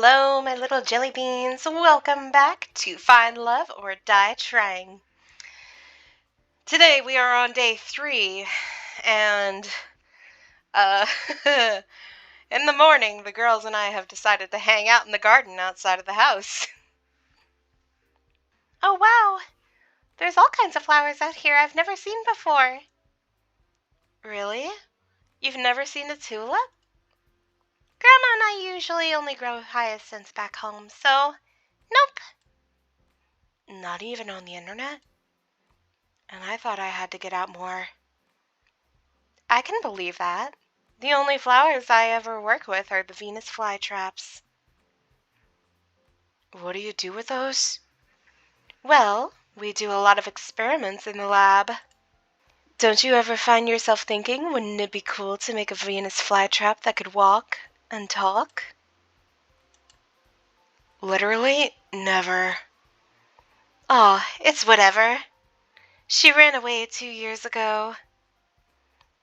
Hello, my little jelly beans. Welcome back to Find Love or Die Trying. Today we are on day 3, and in the morning the girls and I have decided to hang out in the garden outside of the house. Oh wow, there's all kinds of flowers out here I've never seen before. Really? You've never seen a tulip? Grandma and I usually only grow hyacinths back home, so nope. Not even on the internet? And I thought I had to get out more. I can believe that. The only flowers I ever work with are the Venus flytraps. What do you do with those? Well, we do a lot of experiments in the lab. Don't you ever find yourself thinking, wouldn't it be cool to make a Venus flytrap that could walk and talk? Literally, never. Aw, it's whatever. She ran away 2 years ago.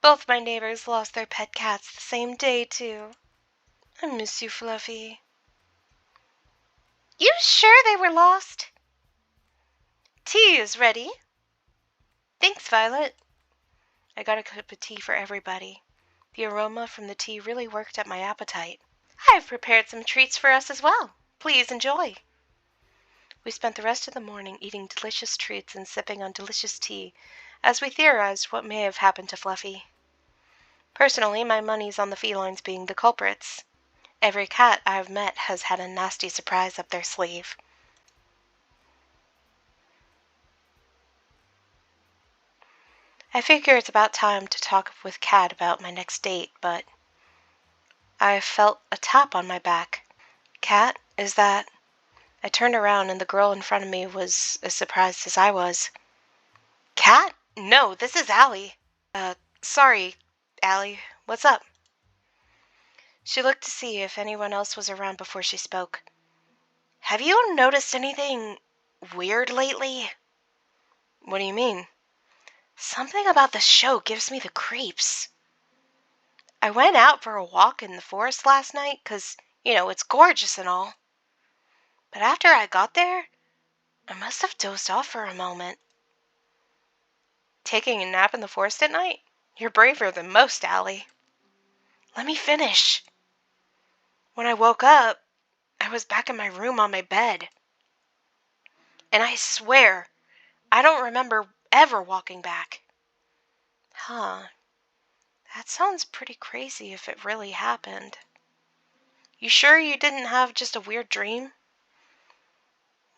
Both my neighbors lost their pet cats the same day, too. I miss you, Fluffy. You sure they were lost? Tea is ready. Thanks, Violet. I got a cup of tea for everybody. The aroma from the tea really worked up my appetite. I've prepared some treats for us as well. Please enjoy. We spent the rest of the morning eating delicious treats and sipping on delicious tea as we theorized what may have happened to Fluffy. Personally, my money's on the felines being the culprits. Every cat I've met has had a nasty surprise up their sleeve. I figure it's about time to talk with Cat about my next date, but I felt a tap on my back. Cat, is that... I turned around and the girl in front of me was as surprised as I was. Cat? No, this is Allie. Sorry, Allie. What's up? She looked to see if anyone else was around before she spoke. Have you noticed anything weird lately? What do you mean? Something about the show gives me the creeps. I went out for a walk in the forest last night 'cause, it's gorgeous and all. But after I got there, I must have dozed off for a moment. Taking a nap in the forest at night? You're braver than most, Allie. Let me finish. When I woke up, I was back in my room on my bed. And I swear, I don't remember ever walking back. Huh. That sounds pretty crazy if it really happened. You sure you didn't have just a weird dream?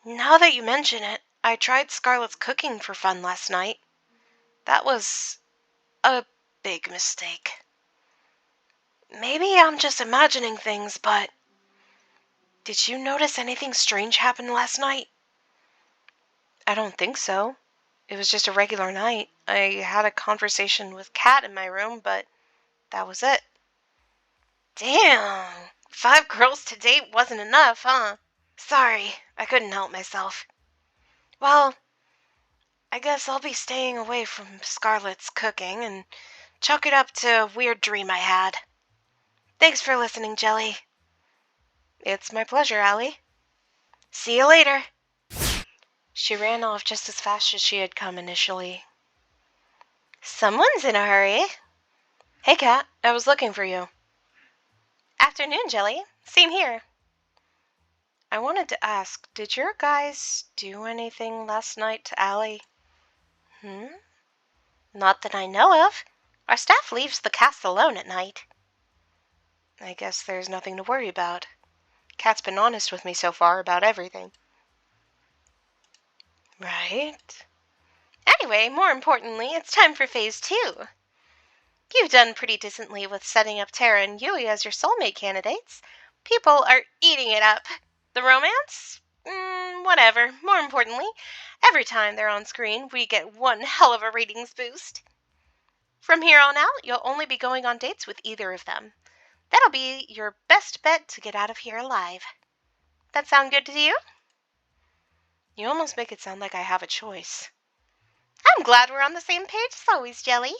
Now that you mention it, I tried Scarlett's cooking for fun last night. That was a big mistake. Maybe I'm just imagining things, but... Did you notice anything strange happen last night? I don't think so. It was just a regular night. I had a conversation with Kat in my room, but that was it. Damn! 5 girls to date wasn't enough, huh? Sorry, I couldn't help myself. Well, I guess I'll be staying away from Scarlett's cooking and chalk it up to a weird dream I had. Thanks for listening, Jelly. It's my pleasure, Allie. See you later. She ran off just as fast as she had come initially. Someone's in a hurry. Hey, Kat, I was looking for you. Afternoon, Jelly. Same here. I wanted to ask, did your guys do anything last night to Allie? Not that I know of. Our staff leaves the cast alone at night. I guess there's nothing to worry about. Kat's been honest with me so far about everything. Right. Anyway, more importantly, it's time for phase 2. You've done pretty decently with setting up Tara and Yui as your soulmate candidates. People are eating it up. The romance? Whatever. More importantly, every time they're on screen, we get one hell of a ratings boost. From here on out, you'll only be going on dates with either of them. That'll be your best bet to get out of here alive. That sound good to you? You almost make it sound like I have a choice. I'm glad we're on the same page as always, Jelly.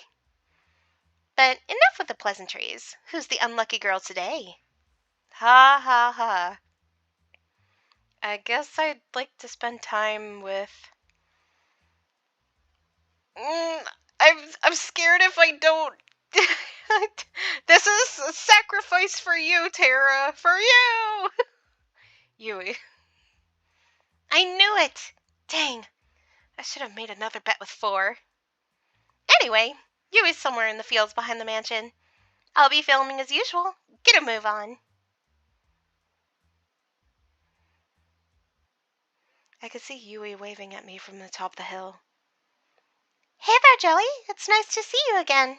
But enough with the pleasantries. Who's the unlucky girl today? Ha ha ha. I guess I'd like to spend time with... I'm scared if I don't... This is a sacrifice for you, Tara. For you! Yui. I knew it! Dang. I should have made another bet with 4. Anyway, Yui's somewhere in the fields behind the mansion. I'll be filming as usual. Get a move on. I could see Yui waving at me from the top of the hill. Hey there, Joey. It's nice to see you again.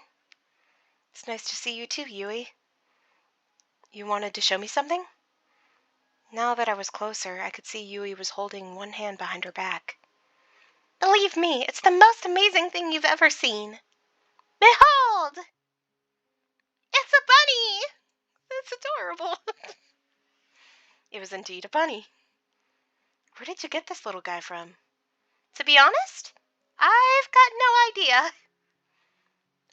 It's nice to see you too, Yui. You wanted to show me something? Now that I was closer, I could see Yui was holding one hand behind her back. Believe me, it's the most amazing thing you've ever seen. Behold! It's a bunny! It's adorable. It was indeed a bunny. Where did you get this little guy from? To be honest, I've got no idea.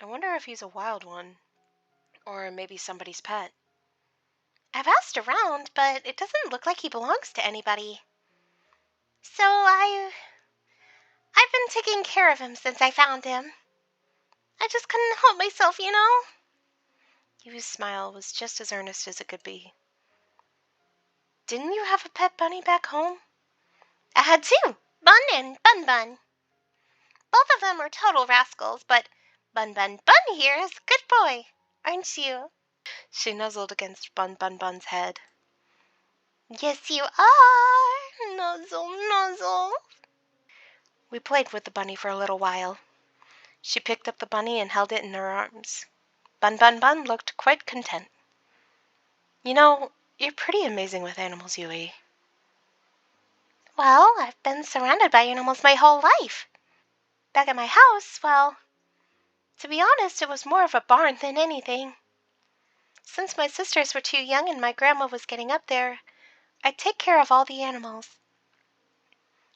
I wonder if he's a wild one, or maybe somebody's pet. I've asked around, but it doesn't look like he belongs to anybody. So I've been taking care of him since I found him. I just couldn't help myself, you know? Yui's smile was just as earnest as it could be. Didn't you have a pet bunny back home? I had 2, Bun and Bun Bun. Both of them are total rascals, but Bun Bun Bun here is a good boy, aren't you? She nuzzled against Bun Bun Bun's head. Yes, you are. Nuzzle, nuzzle. We played with the bunny for a little while. She picked up the bunny and held it in her arms. Bun Bun Bun looked quite content. You know, you're pretty amazing with animals, Yui. Well, I've been surrounded by animals my whole life. Back at my house, well, to be honest, it was more of a barn than anything. Since my sisters were too young and my grandma was getting up there, I'd take care of all the animals.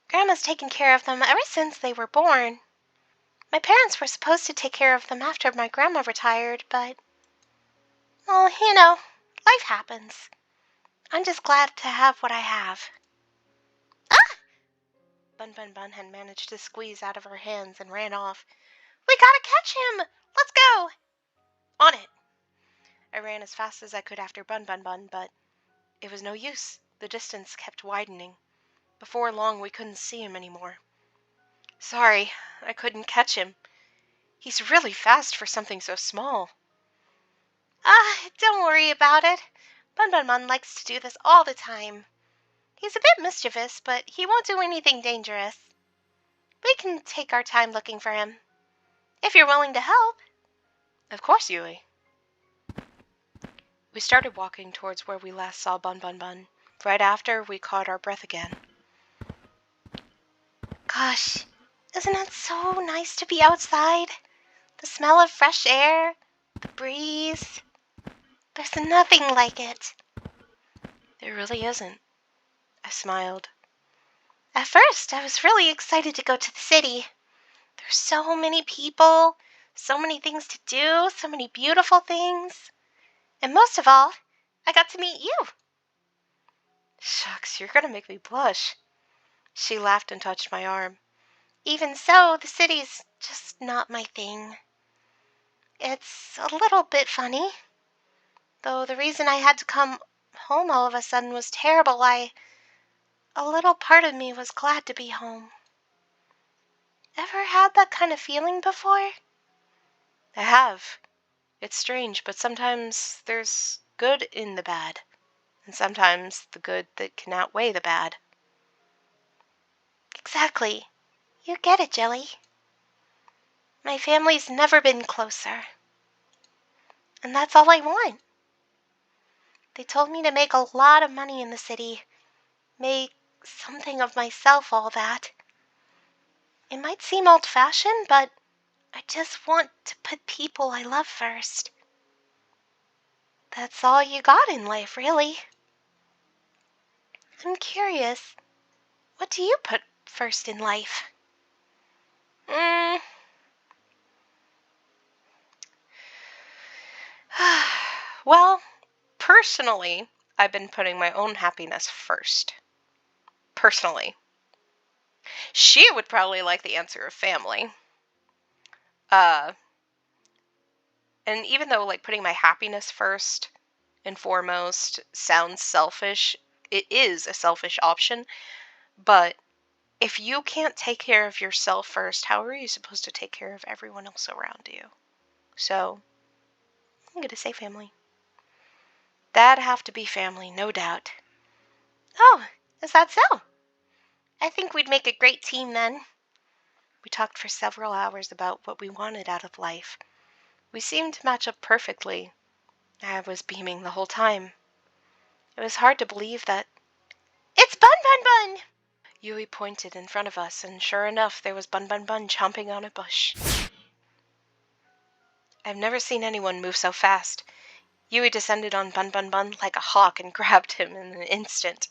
Grandma's taken care of them ever since they were born. My parents were supposed to take care of them after my grandma retired, but... well, you know, life happens. I'm just glad to have what I have. Ah! Bun Bun Bun had managed to squeeze out of her hands and ran off. We gotta catch him! Let's go! On it! I ran as fast as I could after Bun Bun Bun, but it was no use. The distance kept widening. Before long, we couldn't see him anymore. Sorry, I couldn't catch him. He's really fast for something so small. Don't worry about it. Bun Bun Bun likes to do this all the time. He's a bit mischievous, but he won't do anything dangerous. We can take our time looking for him. If you're willing to help. Of course, Yui. We started walking towards where we last saw Bun Bun Bun. Right after, we caught our breath again. Gosh, isn't it so nice to be outside? The smell of fresh air, the breeze. There's nothing like it. There really isn't. I smiled. At first, I was really excited to go to the city. There's so many people, so many things to do, so many beautiful things. And most of all, I got to meet you. Shucks, you're gonna make me blush. She laughed and touched my arm. Even so, the city's just not my thing. It's a little bit funny. Though the reason I had to come home all of a sudden was terrible, a little part of me was glad to be home. Ever had that kind of feeling before? I have. It's strange, but sometimes there's good in the bad, and sometimes the good that can outweigh the bad. Exactly. You get it, Jelly. My family's never been closer. And that's all I want. They told me to make a lot of money in the city. Make something of myself, all that. It might seem old-fashioned, but I just want to put people I love first. That's all you got in life, really. I'm curious, what do you put first in life? Well, personally, I've been putting my own happiness first. personally. She would probably like the answer of family. And even though, like, putting my happiness first and foremost sounds selfish, it is a selfish option. But if you can't take care of yourself first, how are you supposed to take care of everyone else around you? So, I'm going to say family. That'd have to be family, no doubt. Oh, is that so? I think we'd make a great team then. We talked for several hours about what we wanted out of life. We seemed to match up perfectly. I was beaming the whole time. It was hard to believe that... It's Bun Bun Bun! Yui pointed in front of us, and sure enough, there was Bun Bun Bun chomping on a bush. I've never seen anyone move so fast. Yui descended on Bun Bun Bun like a hawk and grabbed him in an instant.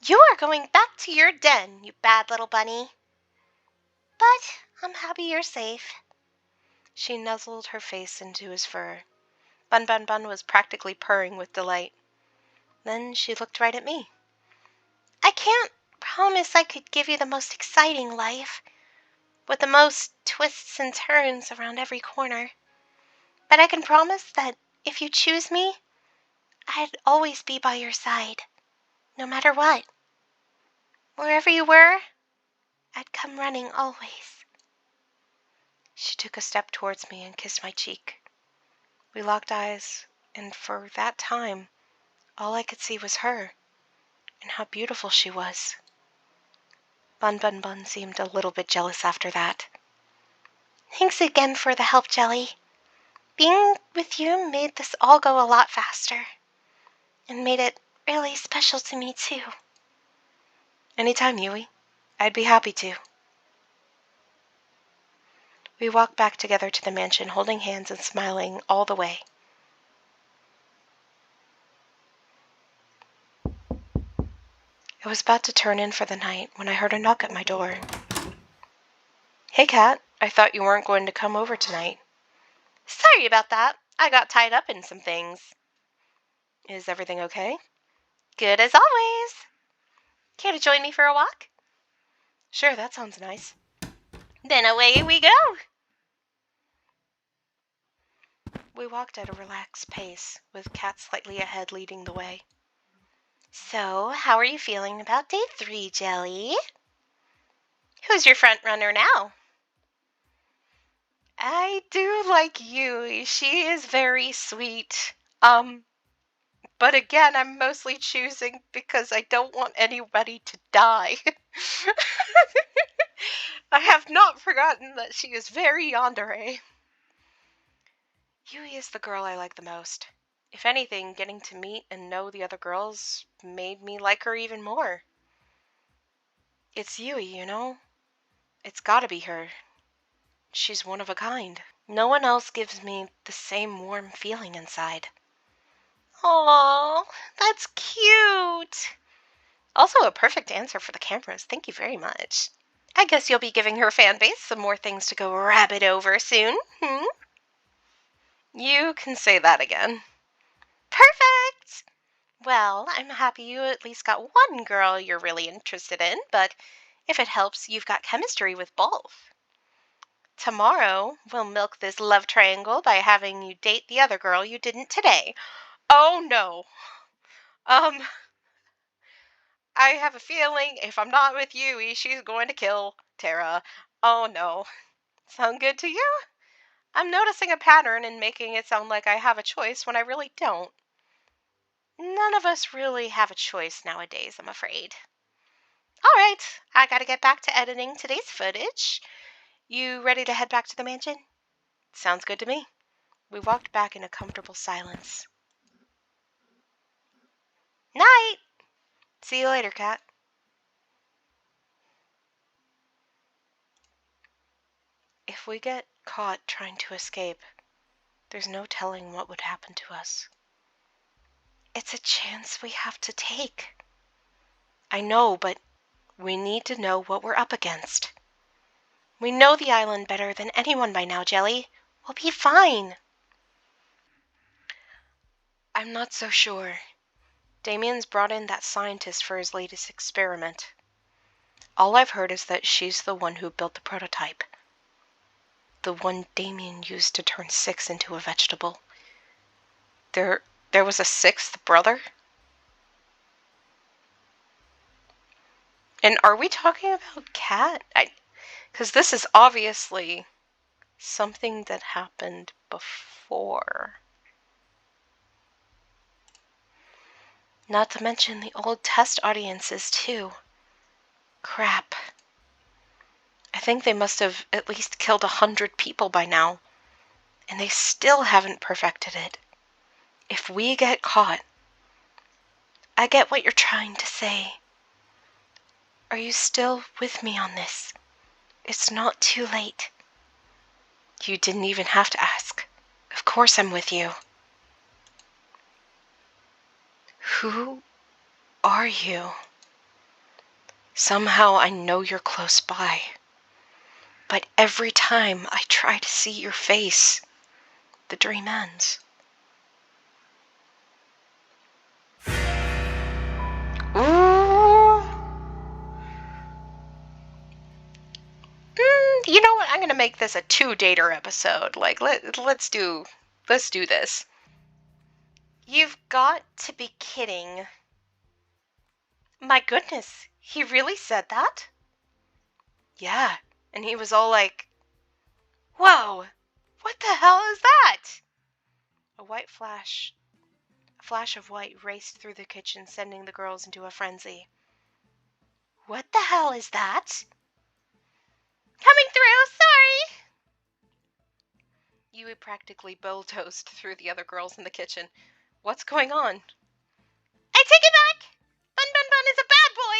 You are going back to your den, you bad little bunny. But I'm happy you're safe. She nuzzled her face into his fur. Bun Bun Bun was practically purring with delight. Then she looked right at me. I can't promise I could give you the most exciting life, with the most twists and turns around every corner. But I can promise that if you choose me, I'd always be by your side, no matter what. Wherever you were, I'd come running always. She took a step towards me and kissed my cheek. We locked eyes, and for that time, all I could see was her, and how beautiful she was. Bun Bun Bun seemed a little bit jealous after that. Thanks again for the help, Jelly. Being with you made this all go a lot faster, and made it really special to me, too. Anytime, Yui. I'd be happy to. We walked back together to the mansion, holding hands and smiling all the way. I was about to turn in for the night when I heard a knock at my door. Hey, Kat. I thought you weren't going to come over tonight. Sorry about that. I got tied up in some things. Is everything okay? Good as always. Care to join me for a walk? Sure, that sounds nice. Then away we go. We walked at a relaxed pace, with Kat slightly ahead leading the way. So, how are you feeling about day 3, Jelly? Who's your front runner now? I do like Yui. She is very sweet. But again, I'm mostly choosing because I don't want anybody to die. I have not forgotten that she is very yandere. Yui is the girl I like the most. If anything, getting to meet and know the other girls made me like her even more. It's Yui, you know? It's gotta be her. She's one of a kind. No one else gives me the same warm feeling inside. Aww, that's cute. Also a perfect answer for the cameras. Thank you very much. I guess you'll be giving her fan base some more things to go rabbit over soon, You can say that again. Perfect! Well, I'm happy you at least got one girl you're really interested in, but if it helps, you've got chemistry with both. Tomorrow, we'll milk this love triangle by having you date the other girl you didn't today. Oh, no. I have a feeling if I'm not with Yui, she's going to kill Tara. Oh, no. Sound good to you? I'm noticing a pattern in making it sound like I have a choice when I really don't. None of us really have a choice nowadays, I'm afraid. All right, I gotta get back to editing today's footage. You ready to head back to the mansion? Sounds good to me. We walked back in a comfortable silence. Night! See you later, Kat. If we get caught trying to escape, there's no telling what would happen to us. It's a chance we have to take. I know, but we need to know what we're up against. We know the island better than anyone by now, Jelly. We'll be fine. I'm not so sure. Damien's brought in that scientist for his latest experiment. All I've heard is that she's the one who built the prototype. The one Damien used to turn 6 into a vegetable. There was a 6th brother? And are we talking about Cat? Because this is obviously something that happened before. Not to mention the old test audiences, too. Crap. I think they must have at least killed 100 people by now, and they still haven't perfected it. If we get caught... I get what you're trying to say. Are you still with me on this? It's not too late. You didn't even have to ask. Of course I'm with you. Who are you? Somehow I know you're close by. But every time I try to see your face, the dream ends. Ooh. You know what? I'm gonna make this a 2-dater episode. Like, let's do this. You've got to be kidding. My goodness, he really said that? Yeah, and he was all like, whoa, what the hell is that? A flash of white raced through the kitchen, sending the girls into a frenzy. What the hell is that? Coming through, sorry! Yui practically bulldozed through the other girls in the kitchen. What's going on? I take it back! Bun is a bad boy!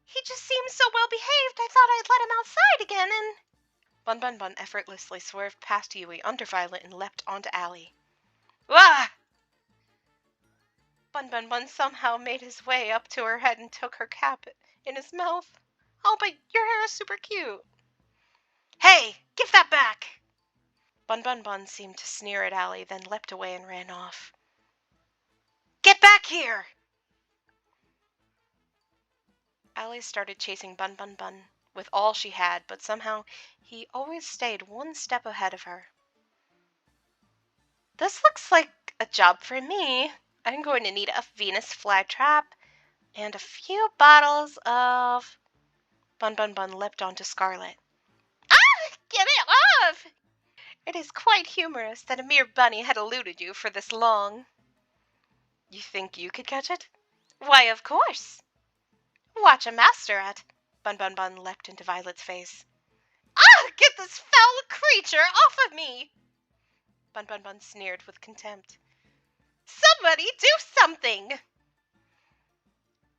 He just seems so well behaved, I thought I'd let him outside again and... Bun effortlessly swerved past Yui under Violet and leapt onto Allie. Wah! Bun somehow made his way up to her head and took her cap in his mouth. Oh, but your hair is super cute. Hey, give that back! Bun seemed to sneer at Allie, then leapt away and ran off. Get back here! Allie started chasing Bun with all she had, but somehow he always stayed one step ahead of her. This looks like a job for me. I'm going to need a Venus flytrap and a few bottles of... Bun leapt onto Scarlet. Ah! Get it off! It is quite humorous that a mere bunny had eluded you for this long. You think you could catch it? Why, of course. Watch a master at... Bun leapt into Violet's face. Ah! Get this foul creature off of me! Bun sneered with contempt. Somebody do something!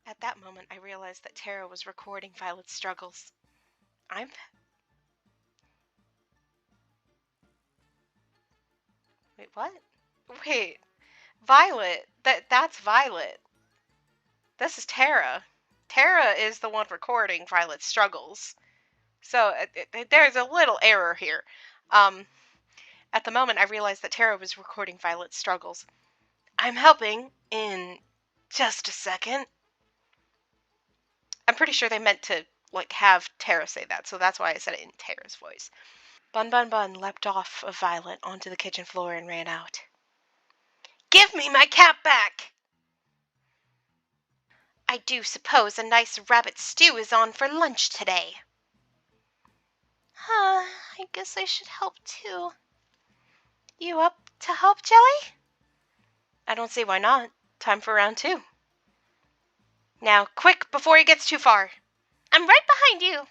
At that moment, I realized that Tara was recording Violet's struggles. Wait, what? Wait, Violet? That's Violet. This is Tara. Tara is the one recording Violet's struggles. So there's a little error here. At the moment, I realized that Tara was recording Violet's struggles. I'm helping in just a second. I'm pretty sure they meant to, have Tara say that, so that's why I said it in Tara's voice. Bun leapt off of Violet onto the kitchen floor and ran out. Give me my cap back! I do suppose a nice rabbit stew is on for lunch today. I guess I should help too. You up to help, Jelly? I don't see why not. Time for round 2. Now, quick, before he gets too far. I'm right behind you.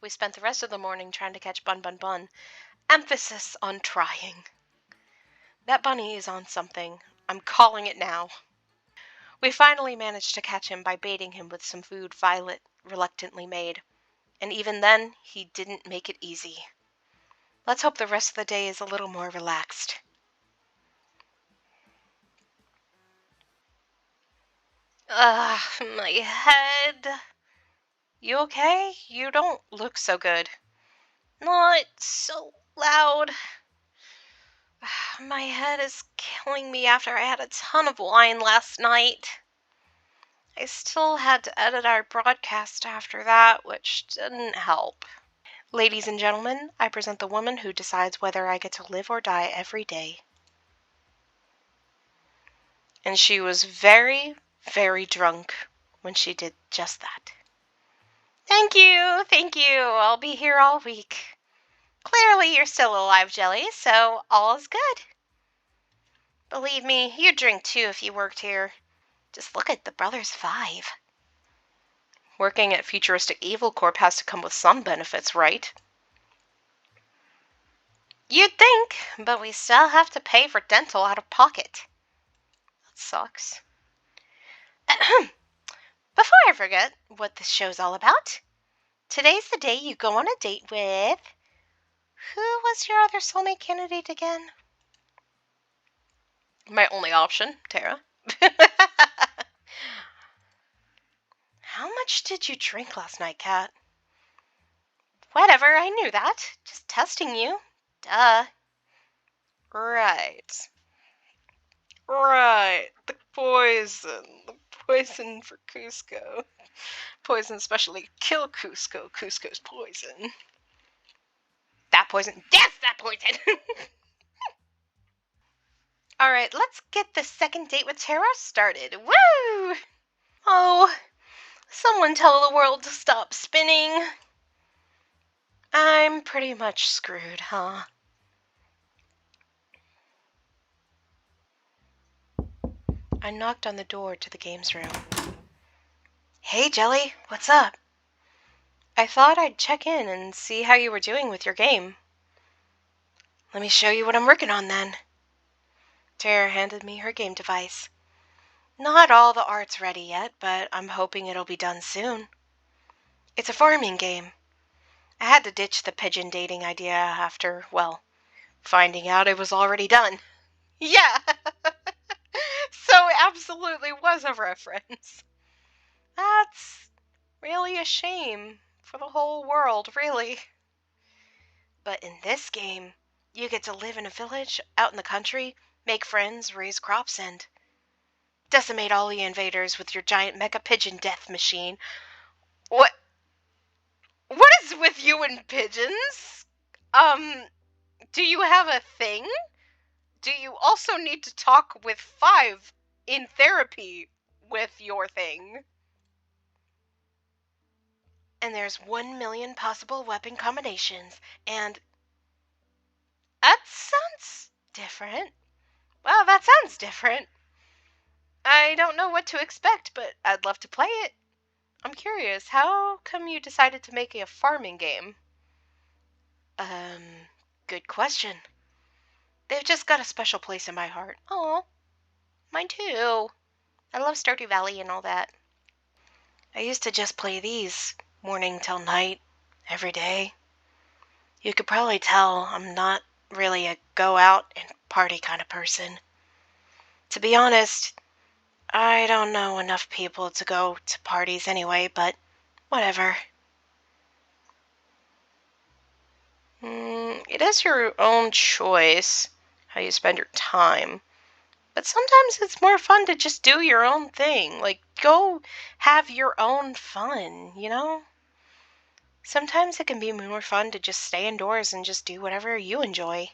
We spent the rest of the morning trying to catch Bun. Emphasis on trying. That bunny is on something. I'm calling it now. We finally managed to catch him by baiting him with some food Violet reluctantly made. And even then, he didn't make it easy. Let's hope the rest of the day is a little more relaxed. My head. You okay? You don't look so good. Not so loud. My head is killing me after I had a ton of wine last night. I still had to edit our broadcast after that, which didn't help. Ladies and gentlemen, I present the woman who decides whether I get to live or die every day. And she was very, very drunk when she did just that. Thank you, thank you. I'll be here all week. Clearly you're still alive, Jelly, so all is good. Believe me, you'd drink too if you worked here. Just look at the Brothers 5. Working at Futuristic Evil Corp has to come with some benefits, right? You'd think, but we still have to pay for dental out of pocket. That sucks. Before I forget what this show's all about, today's the day you go on a date with... Who was your other soulmate candidate again? My only option, Tara. How much did you drink last night, Kat? Whatever, I knew that. Just testing you. Duh. Right. The poison. The poison for Cusco. Poison especially kill Cusco. Cusco's poison. That poison. Yes, that poison! Alright, let's get the second date with Tara started. Woo! Oh, someone tell the world to stop spinning. I'm pretty much screwed, huh? I knocked on the door to the games room. Hey, Jelly, what's up? I thought I'd check in and see how you were doing with your game. Let me show you what I'm working on then. Tara handed me her game device. Not all the art's ready yet, but I'm hoping it'll be done soon. It's a farming game. I had to ditch the pigeon dating idea after, well, finding out it was already done. Yeah! So it absolutely was a reference. That's really a shame for the whole world, really. But in this game, you get to live in a village out in the country, make friends, raise crops, and decimate all the invaders with your giant mecha pigeon death machine. What is with you and pigeons? Do you have a thing? Do you also need to talk with 5 in therapy with your thing? And there's 1 million possible weapon combinations, and... That sounds different. Well, that sounds different. I don't know what to expect, but I'd love to play it. I'm curious, how come you decided to make a farming game? Good question. They've just got a special place in my heart. Oh, mine too. I love Stardew Valley and all that. I used to just play these, morning till night, every day. You could probably tell I'm not really a go out and party kind of person. To be honest, I don't know enough people to go to parties anyway, but whatever. It is your own choice how you spend your time. But sometimes it's more fun to just do your own thing. Like, go have your own fun, you know? Sometimes it can be more fun to just stay indoors and just do whatever you enjoy.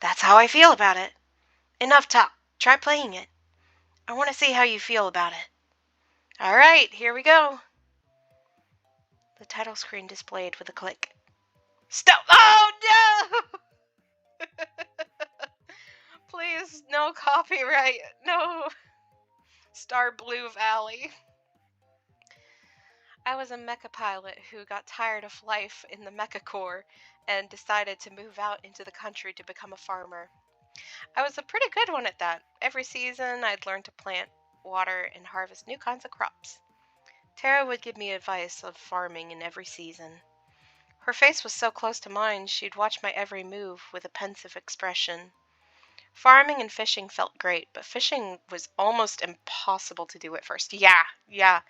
That's how I feel about it. Enough talk. Try playing it. I want to see how you feel about it. Alright, here we go. The title screen displayed with a click. Stop! Oh no! Please, no copyright. No. Star Blue Valley. I was a mecha pilot who got tired of life in the mecha corps and decided to move out into the country to become a farmer. I was a pretty good one at that. Every season, I'd learn to plant, water, and harvest new kinds of crops. Tara would give me advice of farming in every season. Her face was so close to mine, she'd watch my every move with a pensive expression. Farming and fishing felt great, but fishing was almost impossible to do at first. Yeah.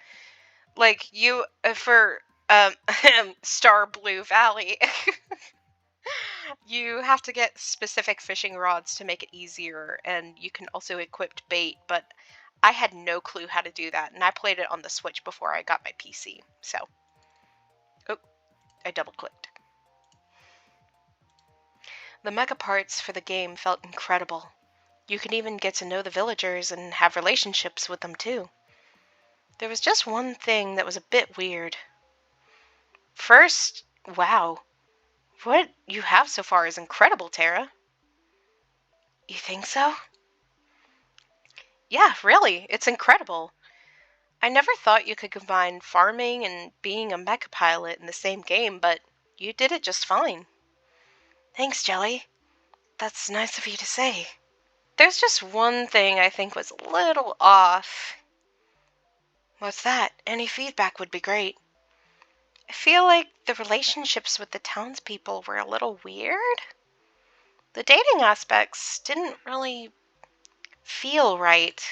Like, you, for, Star Blue Valley. You have to get specific fishing rods to make it easier, and you can also equip bait, but I had no clue how to do that, and I played it on the Switch before I got my PC, so. Oh, I double-clicked. The mega parts for the game felt incredible. You could even get to know the villagers and have relationships with them too. There was just one thing that was a bit weird. First, wow, what you have so far is incredible, Tara. You think so? Yeah, really, it's incredible. I never thought you could combine farming and being a mecha pilot in the same game, but you did it just fine. Thanks, Jelly. That's nice of you to say. There's just one thing I think was a little off. What's that? Any feedback would be great. I feel like the relationships with the townspeople were a little weird. The dating aspects didn't really feel right.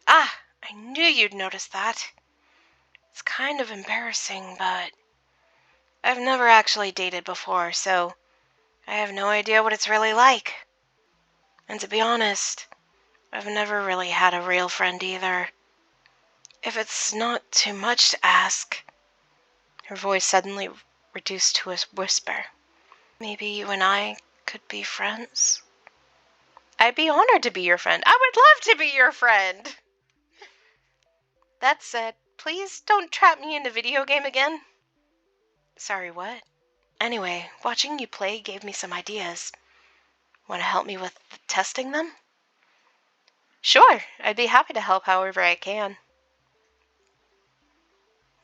Ah, I knew you'd notice that. It's kind of embarrassing, but I've never actually dated before, so I have no idea what it's really like. And to be honest, I've never really had a real friend either. If it's not too much to ask. Her voice suddenly reduced to a whisper. Maybe you and I could be friends? I'd be honored to be your friend. I would love to be your friend! That said, please don't trap me in a video game again. Sorry, what? Anyway, watching you play gave me some ideas. Want to help me with testing them? Sure, I'd be happy to help however I can.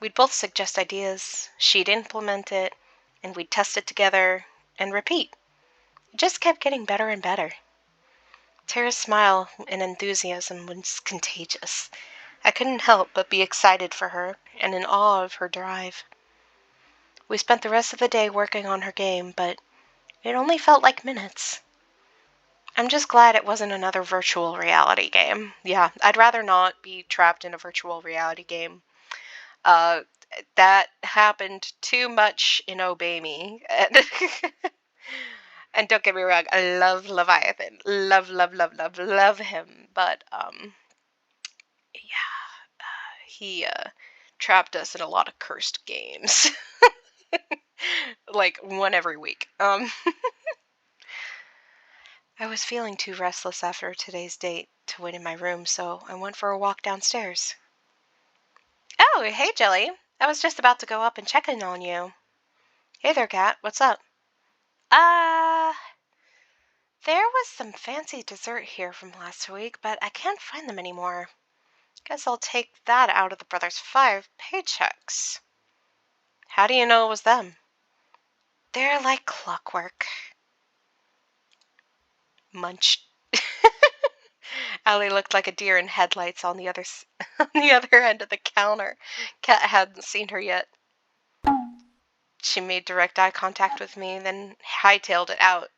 We'd both suggest ideas, she'd implement it, and we'd test it together, and repeat. It just kept getting better and better. Tara's smile and enthusiasm was contagious. I couldn't help but be excited for her and in awe of her drive. We spent the rest of the day working on her game, but it only felt like minutes. I'm just glad it wasn't another virtual reality game. Yeah, I'd rather not be trapped in a virtual reality game. Uh, that happened too much in Obey Me. And don't get me wrong, I love Leviathan. Love him. But, yeah, he trapped us in a lot of cursed games. Like, one every week. I was feeling too restless after today's date to wait in my room, so I went for a walk downstairs. Oh, hey, Jelly. I was just about to go up and check in on you. Hey there, Kat. What's up? Uh, there was some fancy dessert here from last week, but I can't find them anymore. Guess I'll take that out of the brothers' 5 paychecks. How do you know it was them? They're like clockwork. Munch. Allie looked like a deer in headlights on the other on the other end of the counter. Kat hadn't seen her yet. She made direct eye contact with me, then hightailed it out.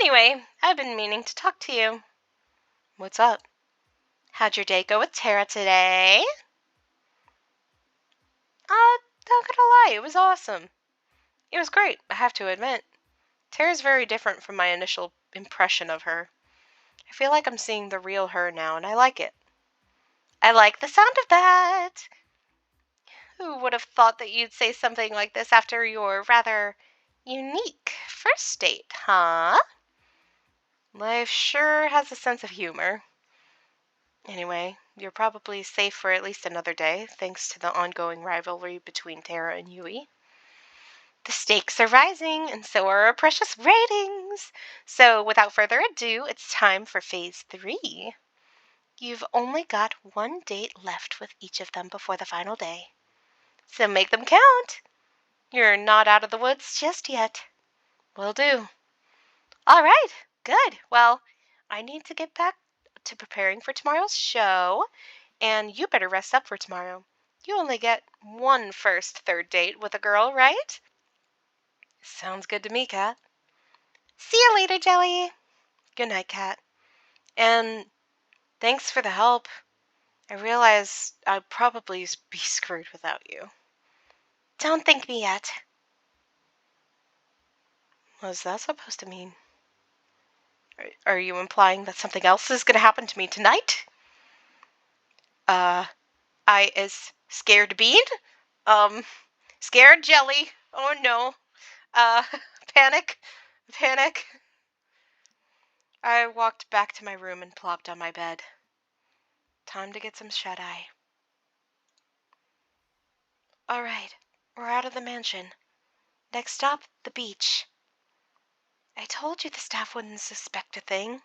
Anyway, I've been meaning to talk to you. What's up? How'd your date go with Tara today? Not gonna lie, it was awesome. It was great, I have to admit. Tara's very different from my initial impression of her. I feel like I'm seeing the real her now, and I like it. I like the sound of that! Who would have thought that you'd say something like this after your rather unique first date, huh? Life sure has a sense of humor. Anyway, you're probably safe for at least another day, thanks to the ongoing rivalry between Tara and Yui. The stakes are rising, and so are our precious ratings. So, without further ado, it's time for Phase 3. You've only got one date left with each of them before the final day. So make them count. You're not out of the woods just yet. Will do. All right, good. Well, I need to get back to preparing for tomorrow's show, and you better rest up for tomorrow. You only get one first third date with a girl, right? Sounds good to me, Kat. See you later, Jelly. Good night, Kat. And thanks for the help. I realize I'd probably be screwed without you. Don't thank me yet. What's that supposed to mean? Are you implying that something else is gonna happen to me tonight? I is scared bean? Scared jelly. Oh no. Uh, panic. Panic. I walked back to my room and plopped on my bed. Time to get some shut-eye. All right, we're out of the mansion. Next stop, the beach. I told you the staff wouldn't suspect a thing.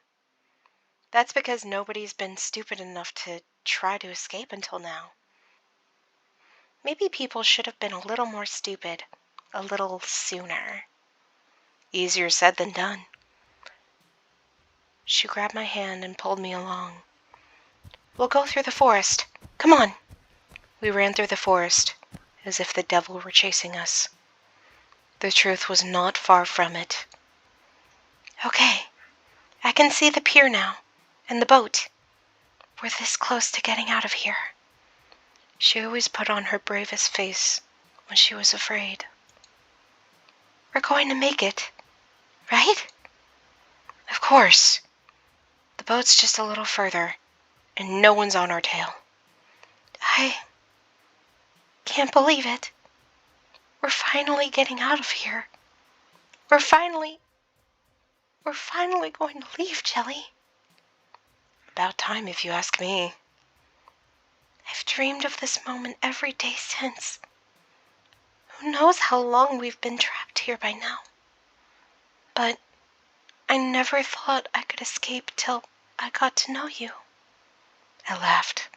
That's because nobody's been stupid enough to try to escape until now. Maybe people should have been a little more stupid, a little sooner. Easier said than done. She grabbed my hand and pulled me along. We'll go through the forest. Come on. We ran through the forest, as if the devil were chasing us. The truth was not far from it. Okay, I can see the pier now, and the boat. We're this close to getting out of here. She always put on her bravest face when she was afraid. We're going to make it, right? Of course. The boat's just a little further, and no one's on our tail. I can't believe it. We're finally getting out of here. We're finally going to leave, Jelly. About time, if you ask me. I've dreamed of this moment every day since. Who knows how long we've been trapped here by now. But I never thought I could escape till I got to know you. I laughed.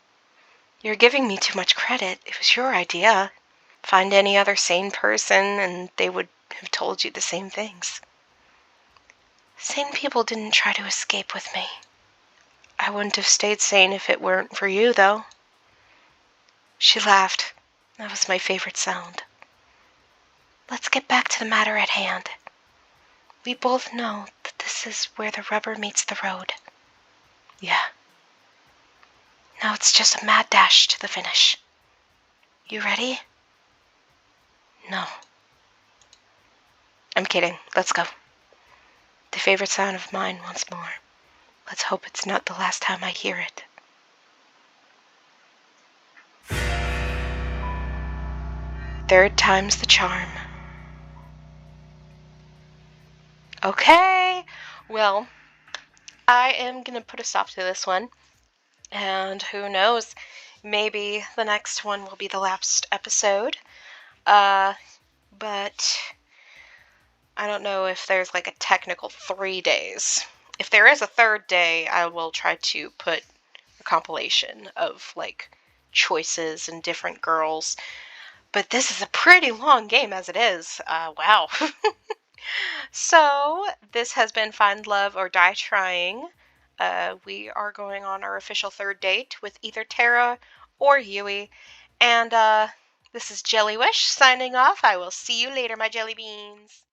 You're giving me too much credit. It was your idea. Find any other sane person and they would have told you the same things. Sane people didn't try to escape with me. I wouldn't have stayed sane if it weren't for you, though. She laughed. That was my favorite sound. Let's get back to the matter at hand. We both know that this is where the rubber meets the road. Yeah. Now it's just a mad dash to the finish. You ready? No. I'm kidding. Let's go. The favorite sound of mine once more. Let's hope it's not the last time I hear it. Third time's the charm. Okay, well, I am going to put a stop to this one. And who knows, maybe the next one will be the last episode. But I don't know if there's like a technical 3 days. If there is a third day, I will try to put a compilation of like choices and different girls. But this is a pretty long game as it is. Wow. So, this has been Find Love or Die Trying. We are going on our official third date with either Tara or Yui. And this is Jellywish signing off. I will see you later, my jelly beans.